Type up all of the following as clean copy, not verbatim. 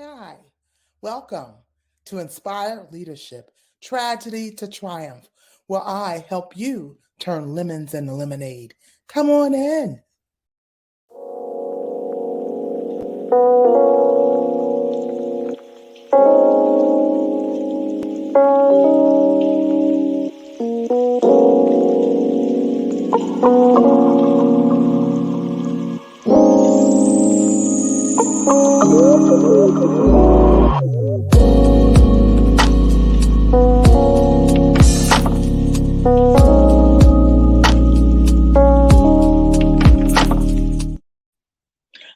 Hi, welcome to Inspire Leadership Tragedy to Triumph, where I help you turn lemons into lemonade. Come on in.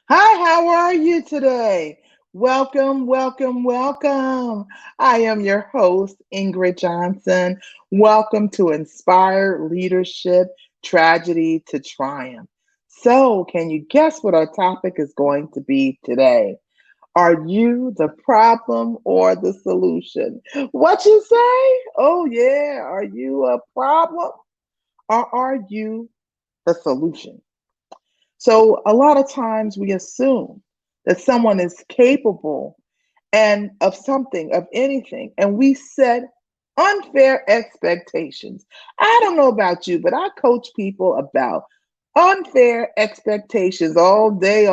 Hi, how are you today? Welcome, welcome, welcome. I am your host, Ingrid Johnson. Welcome to Inspire Leadership Tragedy to Triumph. So, can you guess what our topic is going to be today? Are you the problem or the solution? What you say? Oh, yeah. Are you a problem or are you the solution? So, a lot of times we assume that someone is capable and of something, of anything, and we set unfair expectations. I don't know about you, but I coach people about unfair expectations all day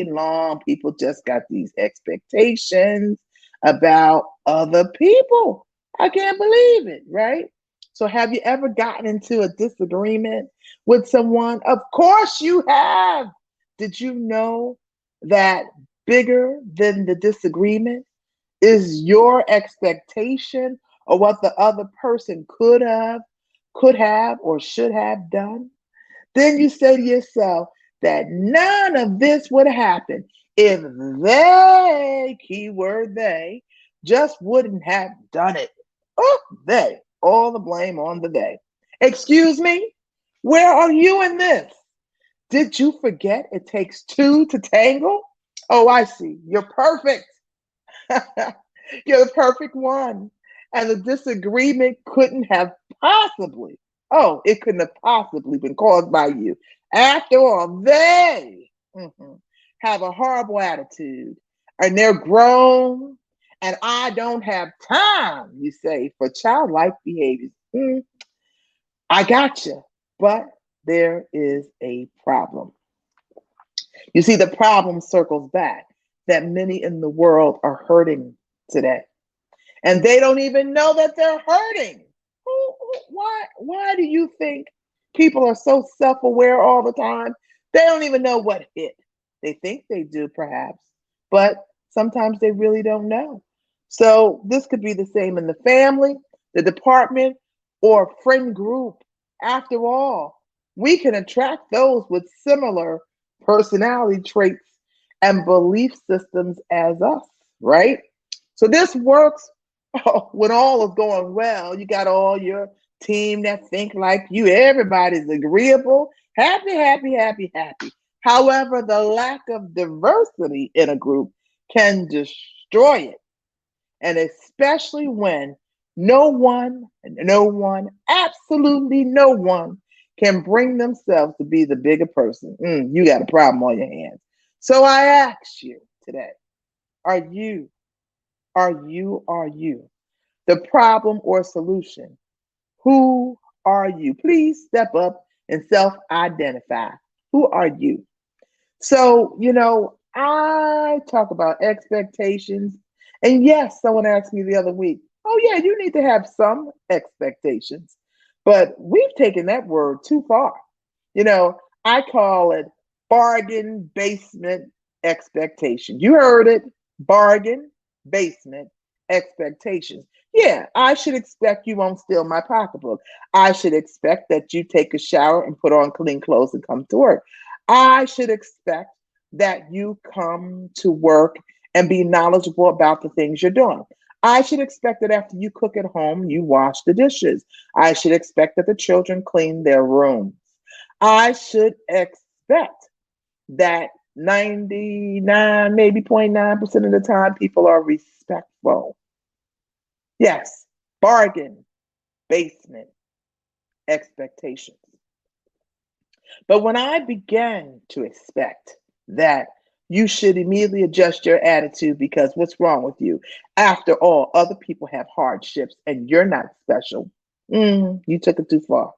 long. People just got these expectations about other people. I can't believe it, right? So, have you ever gotten into a disagreement with someone? Of course, you have. Did you know that bigger than the disagreement is your expectation of what the other person could have, or should have done? Then you say to yourself that none of this would happen if they, keyword they, just wouldn't have done it. Oh, they, all the blame on the they. Excuse me? Where are you in this? Did you forget it takes two to tangle? Oh, I see. You're perfect. You're the perfect one. And the disagreement couldn't have possibly, oh, it couldn't have possibly been caused by you. After all, they have a horrible attitude and they're grown, and I don't have time, you say, for childlike behaviors. I got you, but there is a problem. You see, the problem circles back that many in the world are hurting today, and they don't even know that they're hurting. Why do you think people are so self-aware all the time? They don't even know what hit. They think they do, perhaps, but sometimes they really don't know. So this could be the same in the family, the department, or friend group. After all, we can attract those with similar personality traits and belief systems as us, right? So this works when all is going well. You got all your team that think like you. Everybody's agreeable, happy, happy, happy, happy. However, the lack of diversity in a group can destroy it, and especially when no one, absolutely no one can bring themselves to be the bigger person. You got a problem on your hands. So I ask you today, are you, are you the problem or solution? Who are you? Please step up and self identify. Who are you? So, I talk about expectations. And yes, someone asked me the other week, oh, yeah, you need to have some expectations. But we've taken that word too far. You know, I call it bargain basement expectation. You heard it, bargain basement expectations. Yeah, I should expect you won't steal my pocketbook. I should expect that you take a shower and put on clean clothes and come to work. I should expect that you come to work and be knowledgeable about the things you're doing. I should expect that after you cook at home, you wash the dishes. I should expect that the children clean their rooms. I should expect that 99, maybe 0.9% of the time, people are respectful. Yes, bargain basement expectations. But when I began to expect that You should immediately adjust your attitude because what's wrong with you? After all, other people have hardships and you're not special. You took it too far.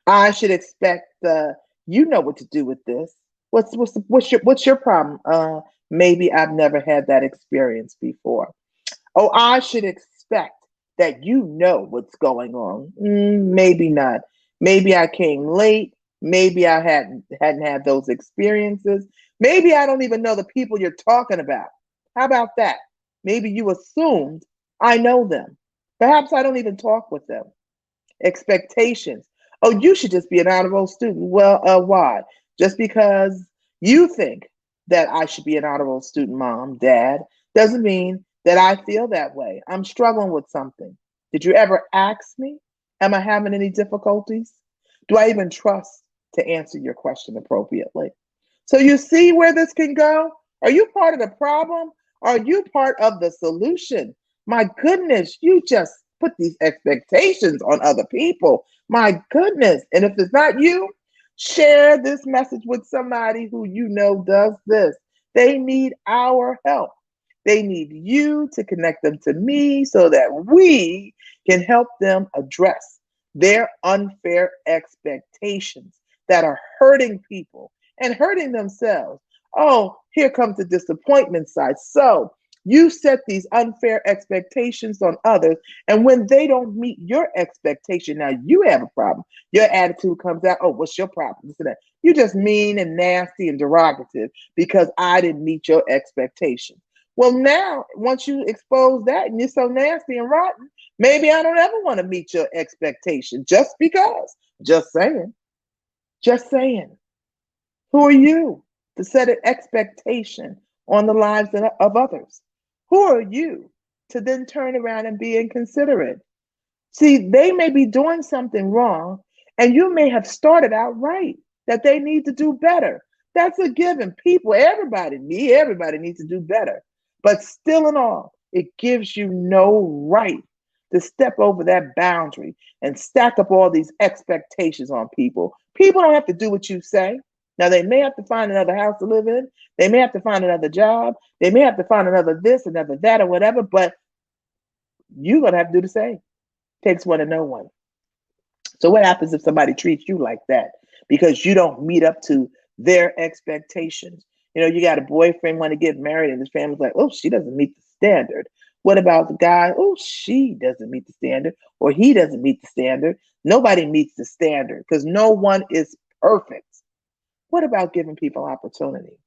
I should expect you know what to do with this. What's your problem? Maybe I've never had that experience before. Oh, I should expect that you know what's going on. Maybe not. Maybe I came late. Maybe I hadn't had those experiences. Maybe I don't even know the people you're talking about. How about that? Maybe you assumed I know them. Perhaps I don't even talk with them. Expectations. Oh, you should just be an honor roll student. Well, why? Just because you think that I should be an honor roll student, mom, dad, doesn't mean that I feel that way. I'm struggling with something. Did you ever ask me? Am I having any difficulties? Do I even trust to answer your question appropriately? So you see where this can go? Are you part of the problem? Are you part of the solution? My goodness, you just put these expectations on other people. My goodness. And if it's not you, share this message with somebody who you know does this. They need our help. They need you to connect them to me so that we can help them address their unfair expectations that are hurting people and hurting themselves. Oh, here comes the disappointment side. So you set these unfair expectations on others, and when they don't meet your expectation, now you have a problem. Your attitude comes out, oh, what's your problem? This and that. You're just mean and nasty and derogative because I didn't meet your expectation. Well, now, once you expose that and you're so nasty and rotten, maybe I don't ever want to meet your expectation just because. Just saying. Just saying. Who are you to set an expectation on the lives of others? Who are you to then turn around and be inconsiderate? See, they may be doing something wrong, and you may have started out right that they need to do better. That's a given. People, everybody needs to do better. But still and all, it gives you no right to step over that boundary and stack up all these expectations on people. People don't have to do what you say. Now, they may have to find another house to live in. They may have to find another job. They may have to find another this, another that, or whatever, but you're going to have to do the same. Takes one to know one. So what happens if somebody treats you like that because you don't meet up to their expectations? You know, you got a boyfriend want to get married and his family's like, oh, she doesn't meet the standard. What about the guy? Oh, she doesn't meet the standard or he doesn't meet the standard. Nobody meets the standard because no one is perfect. What about giving people opportunity?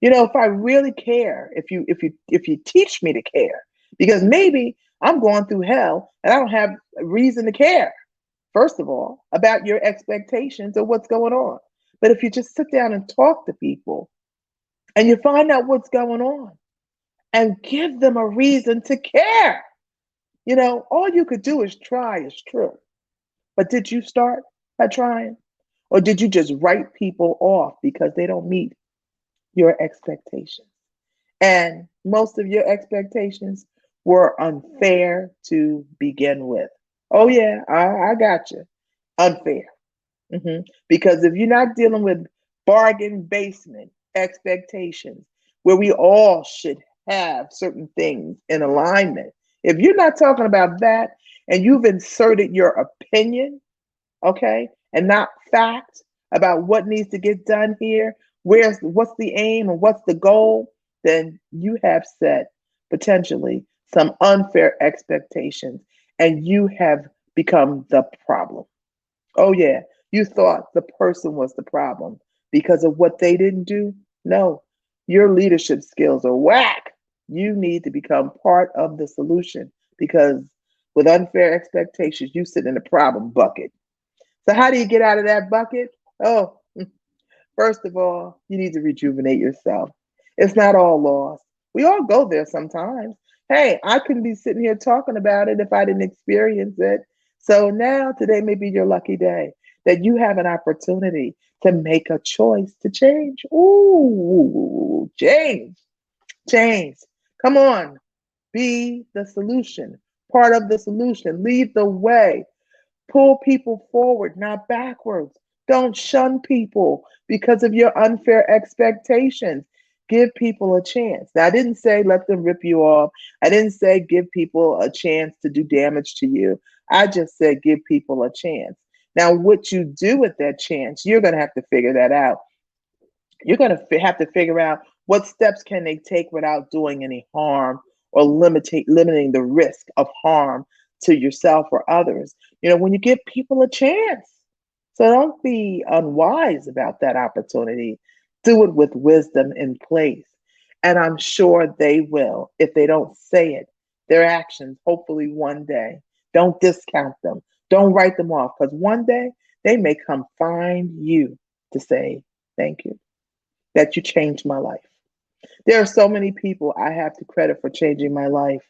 You know, if I really care, if you teach me to care, because maybe I'm going through hell and I don't have a reason to care, first of all, about your expectations of what's going on. But if you just sit down and talk to people and you find out what's going on and give them a reason to care, you know, all you could do is try, is true. But did you start by trying? Or did you just write people off because they don't meet your expectations? And most of your expectations were unfair to begin with. Oh, yeah, I got you. Unfair. Because if you're not dealing with bargain basement expectations, where we all should have certain things in alignment, if you're not talking about that and you've inserted your opinion, okay, and not fact about what needs to get done here, what's the aim and what's the goal, then you have set potentially some unfair expectations and you have become the problem. Oh, yeah. You thought the person was the problem because of what they didn't do? No, your leadership skills are whack. You need to become part of the solution because with unfair expectations, you sit in the problem bucket. So, how do you get out of that bucket? Oh, first of all, you need to rejuvenate yourself. It's not all lost. We all go there sometimes. Hey, I couldn't be sitting here talking about it if I didn't experience it. So now, today may be your lucky day that you have an opportunity to make a choice to change. Ooh, change, change. Come on, be the solution, part of the solution. Lead the way. Pull people forward, not backwards. Don't shun people because of your unfair expectations. Give people a chance. Now, I didn't say let them rip you off. I didn't say give people a chance to do damage to you. I just said give people a chance. Now, what you do with that chance, you're going to have to figure that out. You're going to have to figure out what steps can they take without doing any harm or limiting the risk of harm to yourself or others. When you give people a chance. So don't be unwise about that opportunity. Do it with wisdom in place. And I'm sure they will. If they don't say it, their actions, hopefully one day, don't discount them. Don't write them off, because one day they may come find you to say thank you, that you changed my life. There are so many people I have to credit for changing my life.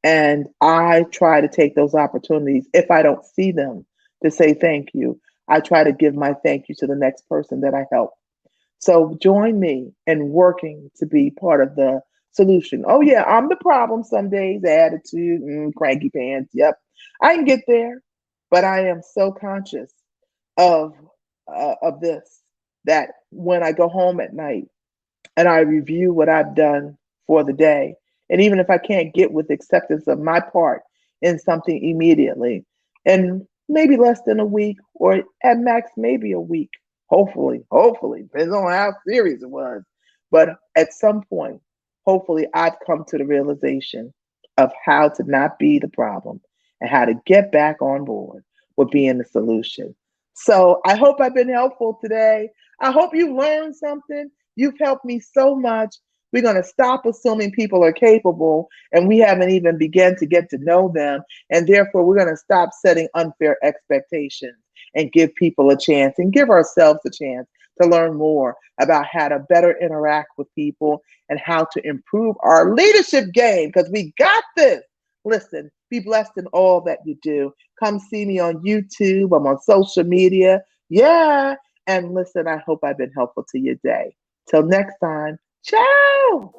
And I try to take those opportunities, if I don't see them, to say thank you. I try to give my thank you to the next person that I help. So join me in working to be part of the solution. Oh, yeah, I'm the problem some days, attitude, cranky pants. Yep, I can get there. But I am so conscious of, of this, that when I go home at night, and I review what I've done for the day. And even if I can't get with acceptance of my part in something immediately, and maybe less than a week, or at max, maybe a week, hopefully, depends on how serious it was. But at some point, hopefully, I've come to the realization of how to not be the problem and how to get back on board with being the solution. So I hope I've been helpful today. I hope you learned something. You've helped me so much. We're going to stop assuming people are capable and we haven't even begun to get to know them. And therefore, we're going to stop setting unfair expectations and give people a chance and give ourselves a chance to learn more about how to better interact with people and how to improve our leadership game, because we got this. Listen, be blessed in all that you do. Come see me on YouTube. I'm on social media. Yeah. And listen, I hope I've been helpful to your day. Till next time, ciao!